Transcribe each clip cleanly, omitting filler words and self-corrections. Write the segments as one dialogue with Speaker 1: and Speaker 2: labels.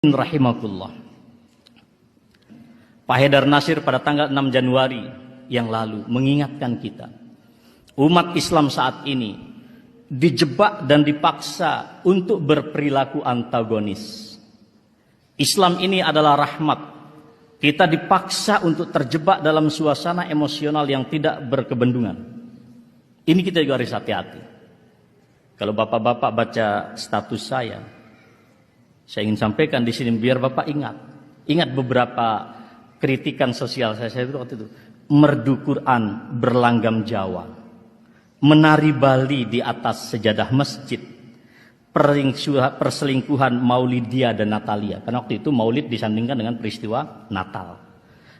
Speaker 1: Rahimakumullah. Pak Haidar Nasir pada tanggal 6 Januari yang lalu mengingatkan kita, umat Islam saat ini dijebak dan dipaksa untuk berperilaku antagonis. Islam ini adalah rahmat. Kita dipaksa untuk terjebak dalam suasana emosional yang tidak berkebendungan. Ini kita juga harus hati-hati. Kalau bapak-bapak baca status saya ingin sampaikan di sini biar Bapak ingat beberapa kritikan sosial saya itu waktu itu. Merdu Quran berlanggam Jawa, menari Bali di atas sejadah masjid, perselingkuhan Maulidia dan Natalia. Karena waktu itu Maulid disandingkan dengan peristiwa Natal.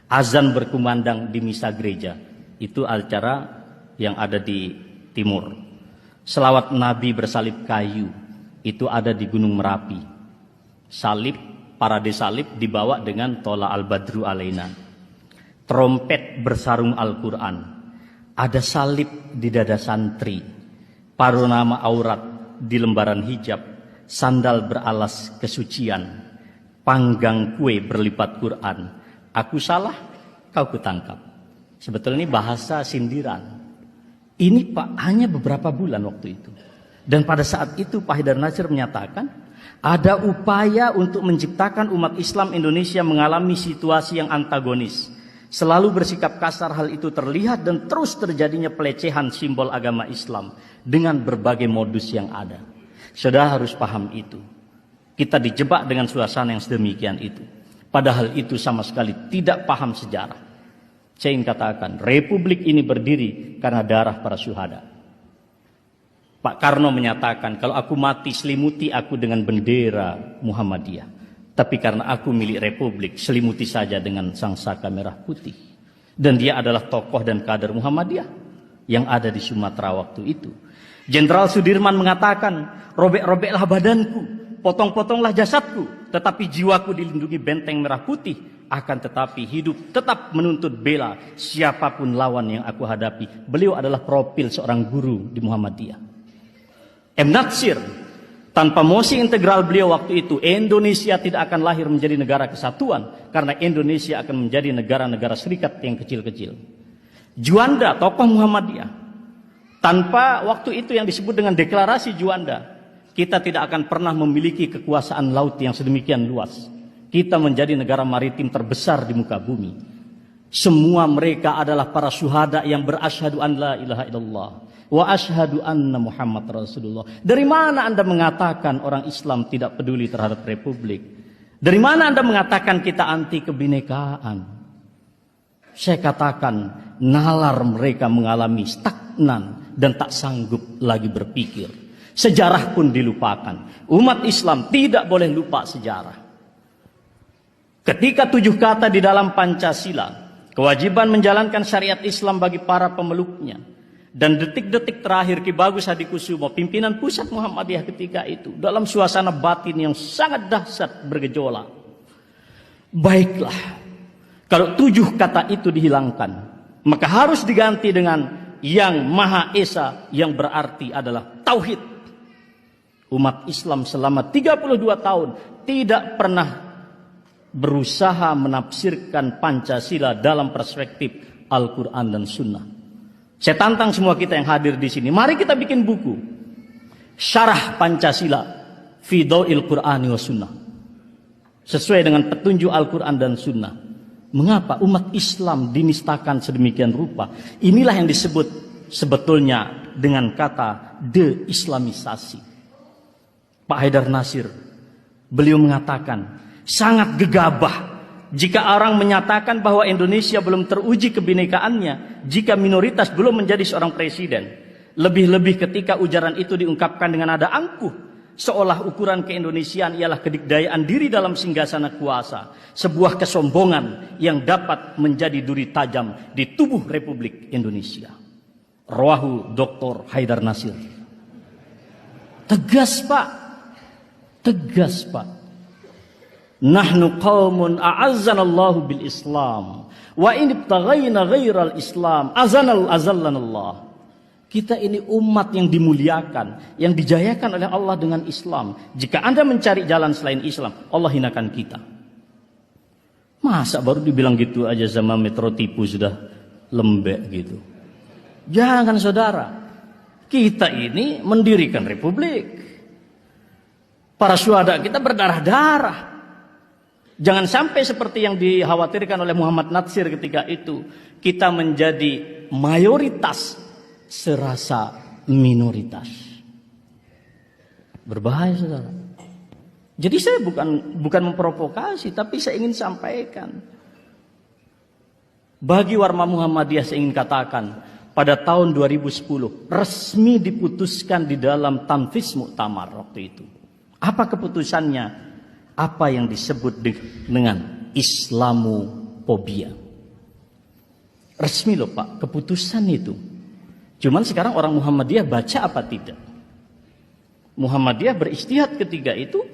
Speaker 1: Azan berkumandang di misa gereja, itu acara yang ada di timur. Selawat Nabi bersalib kayu, itu ada di Gunung Merapi. Salib, parade salib dibawa dengan Tola al-Badru alaina. Trompet bersarung Al-Quran. Ada salib di dada santri. Panorama aurat di lembaran hijab. Sandal beralas kesucian. Panggang kue berlipat Quran. Aku salah, kau kutangkap. Sebetulnya ini bahasa sindiran. Ini Pak hanya beberapa bulan waktu itu. Dan pada saat itu Pak Haidar Nasir menyatakan, ada upaya untuk menciptakan umat Islam Indonesia mengalami situasi yang antagonis. Selalu bersikap kasar, hal itu terlihat dan terus terjadinya pelecehan simbol agama Islam dengan berbagai modus yang ada. Saudara harus paham itu. Kita dijebak dengan suasana yang sedemikian itu. Padahal itu sama sekali tidak paham sejarah. Saya ingin katakan, Republik ini berdiri karena darah para syuhada. Pak Karno menyatakan, kalau aku mati selimuti aku dengan bendera Muhammadiyah. Tapi karena aku milik Republik, selimuti saja dengan sangsaka merah putih. Dan dia adalah tokoh dan kader Muhammadiyah yang ada di Sumatera waktu itu. Jenderal Sudirman mengatakan, robek-robeklah badanku, potong-potonglah jasadku, tetapi jiwaku dilindungi benteng merah putih. Akan tetapi hidup tetap menuntut bela siapapun lawan yang aku hadapi. Beliau adalah profil seorang guru di Muhammadiyah. M. Natsir, tanpa mosi integral beliau waktu itu, Indonesia tidak akan lahir menjadi negara kesatuan, karena Indonesia akan menjadi negara-negara serikat yang kecil-kecil. Juanda, tokoh Muhammadiyah, tanpa waktu itu yang disebut dengan deklarasi Juanda, kita tidak akan pernah memiliki kekuasaan laut yang sedemikian luas. Kita menjadi negara maritim terbesar di muka bumi. Semua mereka adalah para syuhada yang berasyhadu an la ilaha illallah wa asyhadu anna Muhammad Rasulullah. Dari mana Anda mengatakan orang Islam tidak peduli terhadap Republik? Dari mana Anda mengatakan kita anti kebinekaan? Saya katakan, nalar mereka mengalami stagnan dan tak sanggup lagi berpikir. Sejarah pun dilupakan. Umat Islam tidak boleh lupa sejarah. Ketika 7 kata di dalam Pancasila, kewajiban menjalankan syariat Islam bagi para pemeluknya. Dan detik-detik terakhir Ki Bagus Hadikusumo, pimpinan pusat Muhammadiyah ketika itu, dalam suasana batin yang sangat dahsyat bergejolak. Baiklah, kalau 7 kata itu dihilangkan, maka harus diganti dengan yang Maha Esa, yang berarti adalah Tauhid. Umat Islam selama 32 tahun tidak pernah berusaha menafsirkan Pancasila dalam perspektif Al-Quran dan Sunnah. Saya tantang semua kita yang hadir di sini. Mari kita bikin buku. Syarah Pancasila fi Dhawil Qur'ani wa Sunnah. Sesuai dengan petunjuk Al-Quran dan Sunnah. Mengapa umat Islam dinistakan sedemikian rupa? Inilah yang disebut sebetulnya dengan kata de-islamisasi. Pak Haidar Nasir, beliau mengatakan, sangat gegabah jika orang menyatakan bahwa Indonesia belum teruji kebinekaannya, jika minoritas belum menjadi seorang presiden. Lebih-lebih ketika ujaran itu diungkapkan dengan nada angkuh, seolah ukuran keindonesiaan ialah kedikdayaan diri dalam singgasana kuasa, sebuah kesombongan yang dapat menjadi duri tajam di tubuh Republik Indonesia. Rawahu Dr. Haidar Nasir. Tegas Pak, tegas Pak. Nahnu qaumun a'azzanallahu bil Islam wa in ibtaghayna ghairal Islam azallanallah. Kita ini umat yang dimuliakan, yang dijayakan oleh Allah dengan Islam. Jika Anda mencari jalan selain Islam, Allah hinakan kita. Masa baru dibilang gitu aja sama Metro Tipu sudah lembek gitu. Jangan saudara. Kita ini mendirikan republik. Para syuhada kita berdarah-darah. Jangan sampai seperti yang dikhawatirkan oleh Muhammad Natsir ketika itu. Kita menjadi mayoritas serasa minoritas. Berbahaya saudara. Jadi saya bukan memprovokasi, tapi saya ingin sampaikan. Bagi Warma Muhammadiyah saya ingin katakan, pada tahun 2010 resmi diputuskan di dalam Tanfis Muktamar waktu itu. Apa keputusannya? Apa yang disebut dengan Islamophobia. Resmi loh Pak, keputusan itu. Cuman sekarang orang Muhammadiyah baca apa tidak? Muhammadiyah beristihad ketika itu.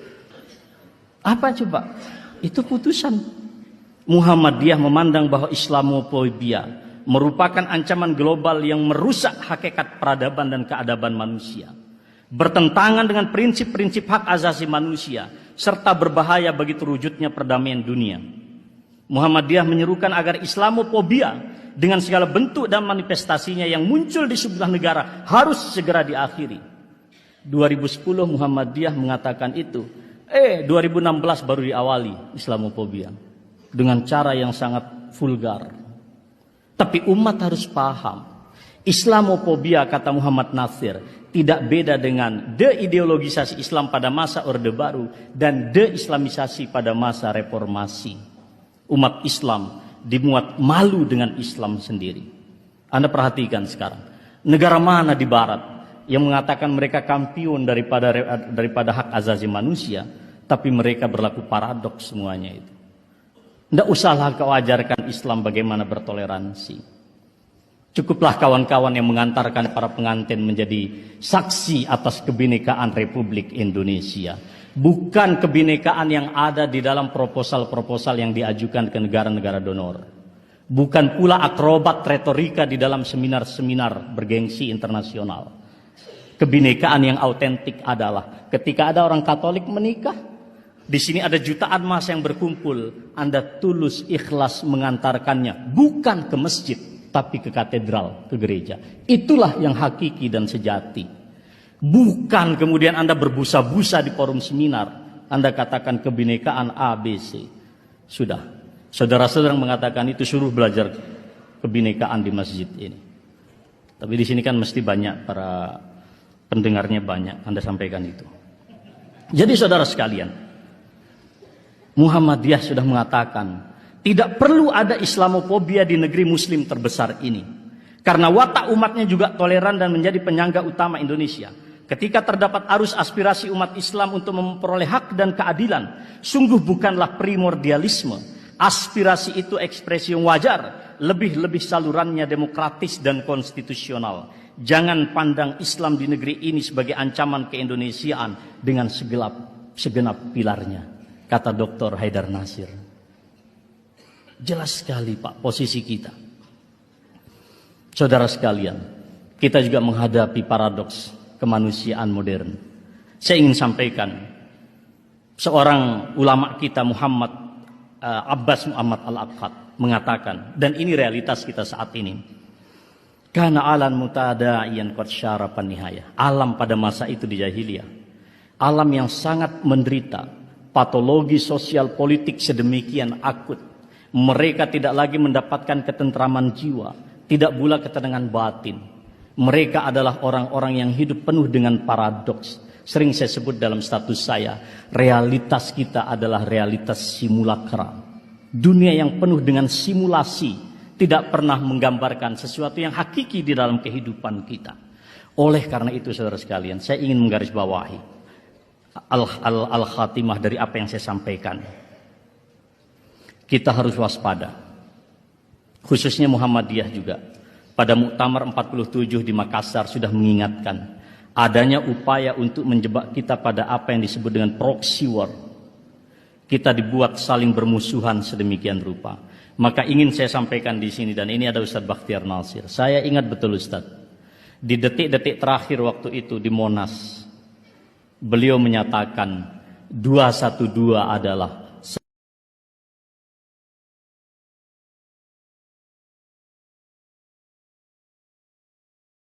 Speaker 1: Apa coba? Itu putusan. Muhammadiyah memandang bahwa Islamophobia merupakan ancaman global yang merusak hakikat peradaban dan keadaban manusia. Bertentangan dengan prinsip-prinsip hak asasi manusia. Serta berbahaya bagi terwujudnya perdamaian dunia. Muhammadiyah menyerukan agar Islamophobia dengan segala bentuk dan manifestasinya yang muncul di sebuah negara harus segera diakhiri. 2010 Muhammadiyah mengatakan itu. 2016 baru diawali Islamophobia dengan cara yang sangat vulgar. Tapi umat harus paham, Islamophobia kata Muhammad Natsir tidak beda dengan deideologisasi Islam pada masa Orde Baru dan deislamisasi pada masa reformasi. Umat Islam dimuat malu dengan Islam sendiri. Anda perhatikan sekarang, negara mana di barat yang mengatakan mereka kampiun daripada hak asasi manusia, tapi mereka berlaku paradoks semuanya itu. Tidak usahlah kau ajarkan Islam bagaimana bertoleransi. Cukuplah kawan-kawan yang mengantarkan para pengantin menjadi saksi atas kebinekaan Republik Indonesia. Bukan kebinekaan yang ada di dalam proposal-proposal yang diajukan ke negara-negara donor. Bukan pula akrobat retorika di dalam seminar-seminar bergengsi internasional. Kebinekaan yang autentik adalah ketika ada orang Katolik menikah, di sini ada jutaan massa yang berkumpul, Anda tulus ikhlas mengantarkannya bukan ke masjid tapi ke katedral, ke gereja. Itulah yang hakiki dan sejati. Bukan kemudian Anda berbusa-busa di forum seminar, Anda katakan kebinekaan ABC. Sudah, saudara-saudara mengatakan itu suruh belajar kebinekaan di masjid ini. Tapi di sini kan mesti banyak para pendengarnya banyak, Anda sampaikan itu. Jadi saudara sekalian, Muhammadiyah sudah mengatakan tidak perlu ada Islamophobia di negeri muslim terbesar ini. Karena watak umatnya juga toleran dan menjadi penyangga utama Indonesia. Ketika terdapat arus aspirasi umat Islam untuk memperoleh hak dan keadilan, sungguh bukanlah primordialisme. Aspirasi itu ekspresi yang wajar, lebih-lebih salurannya demokratis dan konstitusional. Jangan pandang Islam di negeri ini sebagai ancaman keindonesiaan dengan segenap pilarnya, kata Dr. Haidar Nasir. Jelas sekali Pak posisi kita. Saudara sekalian, kita juga menghadapi paradoks kemanusiaan modern. Saya ingin sampaikan, seorang ulama kita Muhammad Abbas Muhammad Al-Aqad mengatakan, dan ini realitas kita saat ini. Kana alam mutada'iyan qad syarapan nihayah. Alam pada masa itu di jahiliyah, alam yang sangat menderita, patologi sosial politik sedemikian akut. Mereka tidak lagi mendapatkan ketentraman jiwa, tidak pula ketenangan batin. Mereka adalah orang-orang yang hidup penuh dengan paradoks. Sering saya sebut dalam status saya, realitas kita adalah realitas simulakra. Dunia yang penuh dengan simulasi, tidak pernah menggambarkan sesuatu yang hakiki di dalam kehidupan kita. Oleh karena itu saudara sekalian, saya ingin menggarisbawahi al-khatimah dari apa yang saya sampaikan. Kita harus waspada. Khususnya Muhammadiyah juga. Pada Muktamar 47 di Makassar sudah mengingatkan adanya upaya untuk menjebak kita pada apa yang disebut dengan proxy war. Kita dibuat saling bermusuhan sedemikian rupa. Maka ingin saya sampaikan di sini, dan ini ada Ustadz Bakhtiar Nasir. Saya ingat betul Ustadz, Di detik-detik terakhir waktu itu di Monas, beliau menyatakan 212 adalah